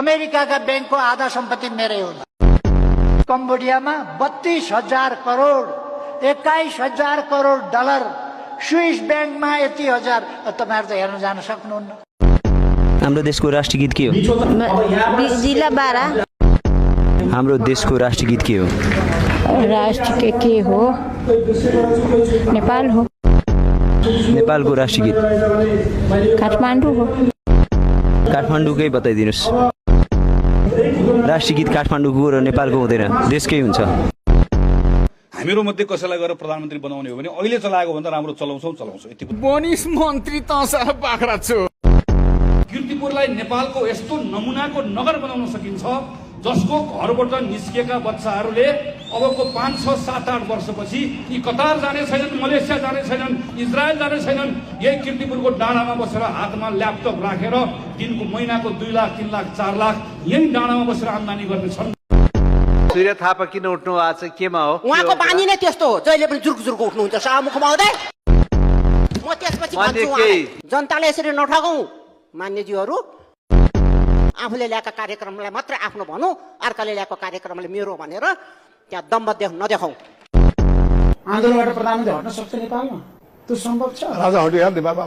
अमेरिकाका बैंकको आधा सम्पत्ति मेरै हो। कम्बोडियामा 32,000 करोड 21,000 करोड डलर, स्विस बैंकमा यति हजार। तपाईहरु त हेर्न जान सक्नुहुन्न। हाम्रो देशको राष्ट्रिय गीत के हो? जिल्ला बारा। हाम्रो देशको राष्ट्रिय गीत के हो? राष्ट्र के हो? नेपाल हो। नेपालको राष्ट्रिय गीत काठमाडौँ हो। काठमाडौँकै बताइदिनुस्। राष्ट्रिय गीत काठमाडौँको र नेपालको हुँदैन, देशकै हुन्छ। हामीहरु मध्ये कसैलाई गएर प्रधानमन्त्री बनाउने हो भने अहिले चलाएको भन्दा राम्रो चलाउँछौं यति। बनिस मन्त्री त सारा बाख्रा छु। कीर्तिपुरलाई नेपालको यस्तो नमुनाको नगर बनाउन सकिन्छ जसको घरबाट निस्किएका बच्चाहरूले अबको 5, 6, 7, 8 वर्षपछि यी कतार जाने छैनन्, मलेसिया जाने छैनन्, इजरायल जाने छैनन्। यही कीर्तिपुरको डाँडामा बसेर हातमा ल्यापटप राखेर दिनको महिनाको 2 लाख, 3 लाख, 4 लाख यही डाँडामा बसेर आम्दानी गर्नेछन्। सूर्य थापा किन उठ्नु भएको छ? केमा हो? उहाँको बानी नै त्यस्तो हो, जहिले पनि जुर्क जुर्क उठ्नुहुन्छ। सभामुख महोदय, म त्यसपछि भन्छु जनताले यसरी नठगौँ। मान्यज्यूहरू, आफूले ल्याएका कार्यक्रमलाई मात्र आफ्नो भनौँ, अर्काले ल्याएको कार्यक्रमले मेरो भनेर त्यहाँ दम्ब नदेखाउँ। आन्दोलनबाट प्रधानमन्त्री हट्न सक्छ नेपालमा? त्यो सम्भव छ? राजा हटिहाल्थे बाबा।